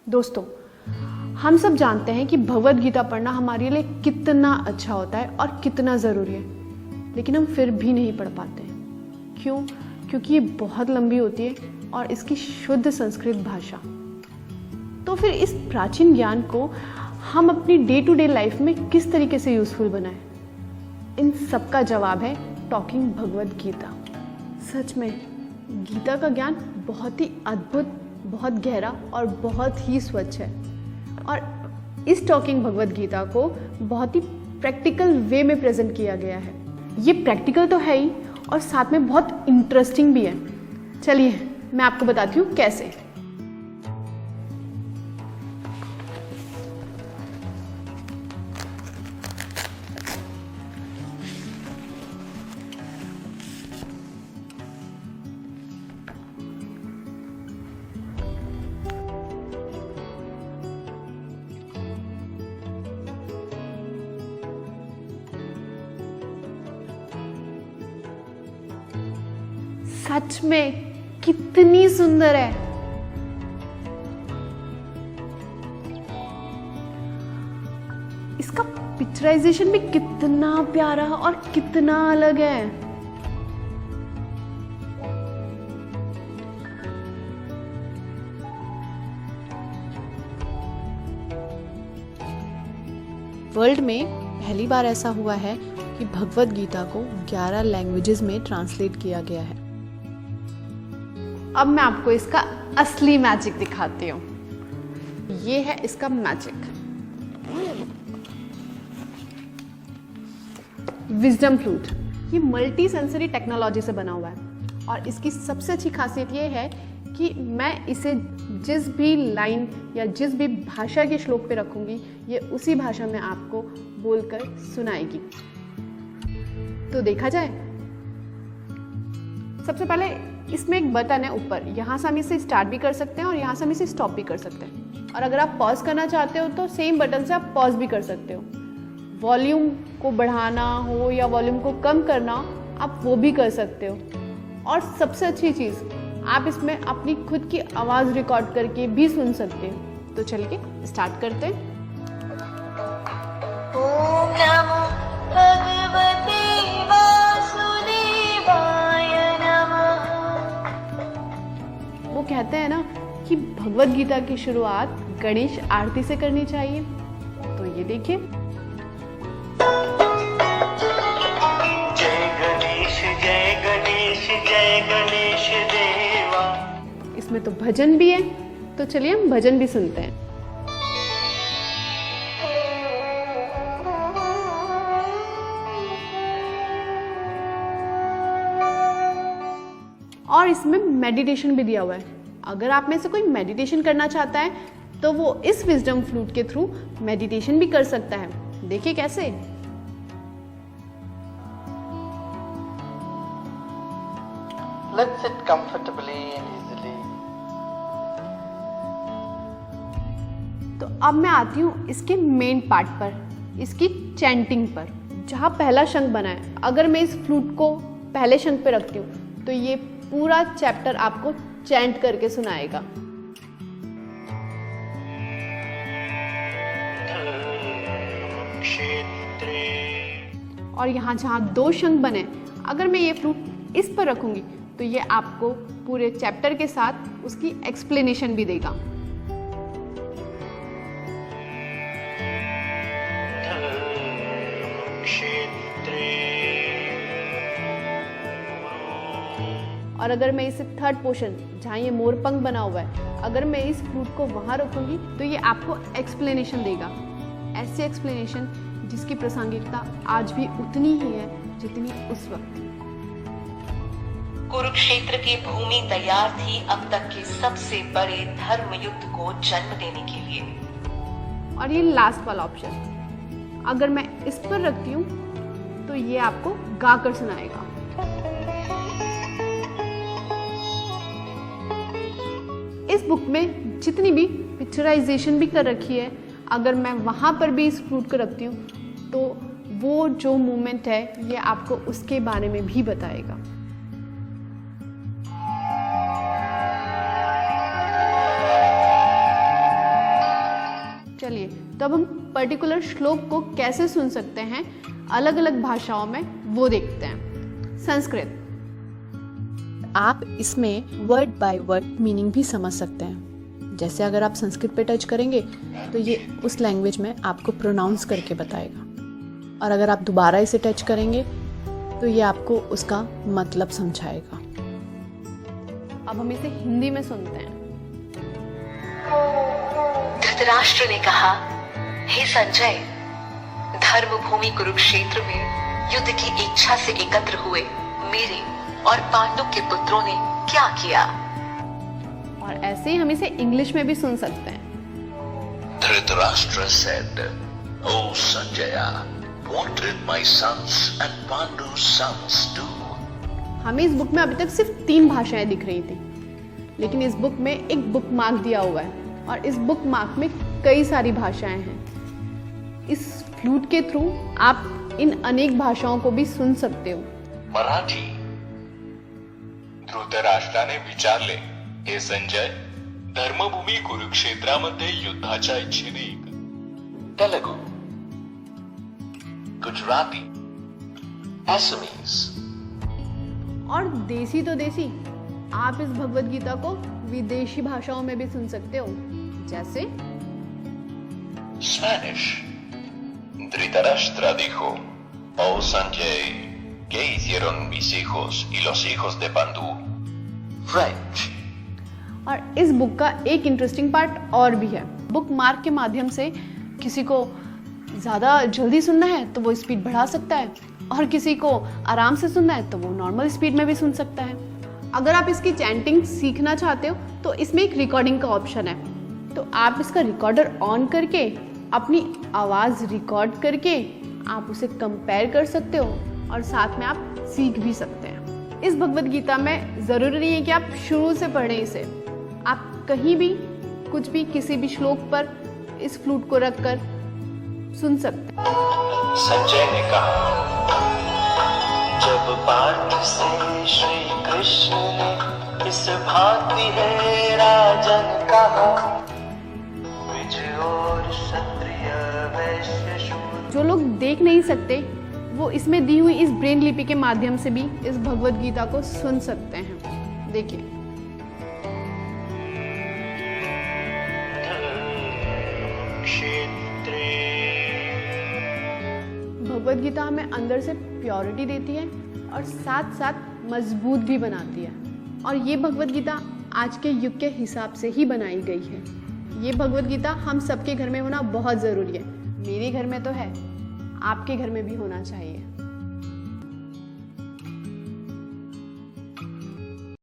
दोस्तों, हम सब जानते हैं कि भगवद गीता पढ़ना हमारे लिए कितना अच्छा होता है और कितना ज़रूरी है, लेकिन हम फिर भी नहीं पढ़ पाते हैं। क्यों? क्योंकि ये बहुत लंबी होती है और इसकी शुद्ध संस्कृत भाषा। तो फिर इस प्राचीन ज्ञान को हम अपनी डे टू डे लाइफ में किस तरीके से यूज़फुल बनाएं? इन सब का जवाब है टॉकिंग भगवद गीता। सच में गीता का ज्ञान बहुत ही अद्भुत, बहुत गहरा और बहुत ही स्वच्छ है, और इस टॉकिंग भगवद गीता को बहुत ही प्रैक्टिकल वे में प्रेजेंट किया गया है। ये प्रैक्टिकल तो है ही और साथ में बहुत इंटरेस्टिंग भी है। चलिए मैं आपको बताती हूँ कैसे। सच में कितनी सुंदर है। इसका पिक्चराइजेशन भी कितना प्यारा और कितना अलग है। वर्ल्ड में पहली बार ऐसा हुआ है कि भगवद गीता को 11 लैंग्वेजेस में ट्रांसलेट किया गया है। अब मैं आपको इसका असली मैजिक दिखाती हूँ। ये है इसका मैजिक, विजडम फ्लूट। ये मल्टी सेंसरी टेक्नोलॉजी से बना हुआ है और इसकी सबसे अच्छी खासियत ये है कि मैं इसे जिस भी लाइन या जिस भी भाषा के श्लोक पे रखूंगी, ये उसी भाषा में आपको बोलकर सुनाएगी। तो देखा जाए, सबसे पहले इसमें एक बटन है ऊपर, यहाँ से हम इसे स्टार्ट भी कर सकते हैं और यहाँ से हम इसे स्टॉप भी कर सकते हैं। और अगर आप पॉज करना चाहते हो तो सेम बटन से आप पॉज भी कर सकते हो। वॉल्यूम को बढ़ाना हो या वॉल्यूम को कम करना, आप वो भी कर सकते हो। और सबसे अच्छी चीज़, आप इसमें अपनी खुद की आवाज़ रिकॉर्ड करके भी सुन सकते हो। तो चलिए स्टार्ट करते हैं। ओम नमो भगवते वो कहते हैं ना कि भगवद गीता की शुरुआत गणेश आरती से करनी चाहिए। तो ये देखिए, जय गणेश जय गणेश जय गणेश देवा। इसमें तो भजन भी है, तो चलिए हम भजन भी सुनते हैं। और इसमें मेडिटेशन भी दिया हुआ है। अगर आप में से कोई मेडिटेशन करना चाहता है तो वो इस विजडम फ्लूट के थ्रू मेडिटेशन भी कर सकता है। देखिए कैसे। Let's sit comfortably and easily. तो अब मैं आती हूँ इसके मेन पार्ट पर, इसकी चैंटिंग पर, जहाँ पहला शंख बना है। अगर मैं इस फ्लूट को पहले शंख पे रखती हूँ तो ये पूरा चैप्टर आपको चैंट करके सुनाएगा। और यहाँ जहाँ 2 शंख बने, अगर मैं ये फ्लूट इस पर रखूंगी तो ये आपको पूरे चैप्टर के साथ उसकी एक्सप्लेनेशन भी देगा। और अगर मैं इसे थर्ड पोर्शन, जहाँ ये मोरपंख बना हुआ है, अगर मैं इस फ्लूट को वहाँ रखूंगी तो ये आपको एक्सप्लेनेशन देगा। ऐसी एक्सप्लेनेशन जिसकी प्रासंगिकता आज भी उतनी ही है जितनी उस वक्त। कुरुक्षेत्र की भूमि तैयार थी अब तक के सबसे बड़े धर्म युद्ध को जन्म देने के लिए। और ये लास्ट वाला ऑप्शन, अगर मैं इस पर रखती हूँ तो ये आपको गाकर सुनाएगा। इस बुक में जितनी भी पिक्चराइजेशन भी कर रखी है, अगर मैं वहाँ पर भी इस फ्लूट को रखती हूँ तो वो जो मोमेंट है ये आपको उसके बारे में भी बताएगा। तो अब हम पर्टिकुलर श्लोक को कैसे सुन सकते हैं अलग अलग भाषाओं में, वो देखते हैं। संस्कृत, आप इसमें वर्ड बाय वर्ड मीनिंग भी समझ सकते हैं। जैसे अगर आप संस्कृत पे टच करेंगे तो ये उस लैंग्वेज में आपको प्रोनाउंस करके बताएगा, और अगर आप दोबारा इसे टच करेंगे तो ये आपको उसका मतलब समझाएगा। अब हम इसे हिंदी में सुनते हैं। धृतराष्ट्र ने कहा, हे संजय, धर्मभूमि कुरुक्षेत्र में युद्ध की इच्छा से एकत्र हुए मेरे और पांडु के पुत्रों ने क्या किया। और ऐसे ही हम इसे इंग्लिश में भी सुन सकते हैं। Dhritarashtra said, "O Sanjaya, what did my sons and Pandu's sons do?" हमें इस बुक में अभी तक सिर्फ 3 भाषाएं दिख रही थी, लेकिन इस बुक में एक बुक मार्क दिया हुआ है और इस बुक मार्क में कई सारी भाषाएं हैं। इस फ्लूट के थ्रू आप इन अनेक भाषाओं को भी सुन सकते हो। मराठी. धृतराष्ट्राने विचारले, हे संजय, धर्मभूमी कुरुक्षेत्रामध्ये युद्धाच्या इच्छेने Telugu, Gujarati, Assamese. और देसी तो देसी, आप इस भगवत गीता को विदेशी भाषाओं में भी सुन सकते हो, जैसे Spanish. Dhritarashtra dijo, "Oh Sanjay, ¿qué hicieron mis hijos y los hijos de Pandu?" French. और इस बुक का एक इंटरेस्टिंग पार्ट और भी है। बुक मार्क के माध्यम से किसी को ज़्यादा जल्दी सुनना है तो वो स्पीड बढ़ा सकता है, और किसी को आराम से सुनना है तो वो नॉर्मल स्पीड में भी सुन सकता है। अगर आप इसकी चैंटिंग सीखना चाहते हो तो इसमें एक रिकॉर्डिंग का ऑप्शन है, तो आप इसका रिकॉर्डर ऑन करके अपनी आवाज़ रिकॉर्ड करके आप उसे कंपेयर कर सकते हो और साथ में आप सीख भी सकते हैं। इस भगवत गीता में ज़रूरी नहीं है कि आप शुरू से पढ़ें इसे, आप कहीं भी कुछ भी किसी भी श्लोक पर इस फ्लूट को रखकर सुन सकते हैं। संजय ने कहा, जब पाठ से श्री कृष्ण ने इस भांति है राजन कहा, द्विज और क्षत्रिय वैश्य शूद्र। जो लोग देख नहीं सकते वो इसमें दी हुई इस ब्रेन लिपि के माध्यम से भी इस भगवत गीता को सुन सकते हैं। देखिए, भगवत गीता हमें अंदर से प्योरिटी देती है और साथ साथ मजबूत भी बनाती है, और ये भगवत गीता आज के युग के हिसाब से ही बनाई गई है। ये भगवत गीता हम सबके घर में होना बहुत ज़रूरी है। मेरे घर में तो है, आपके घर में भी होना चाहिए।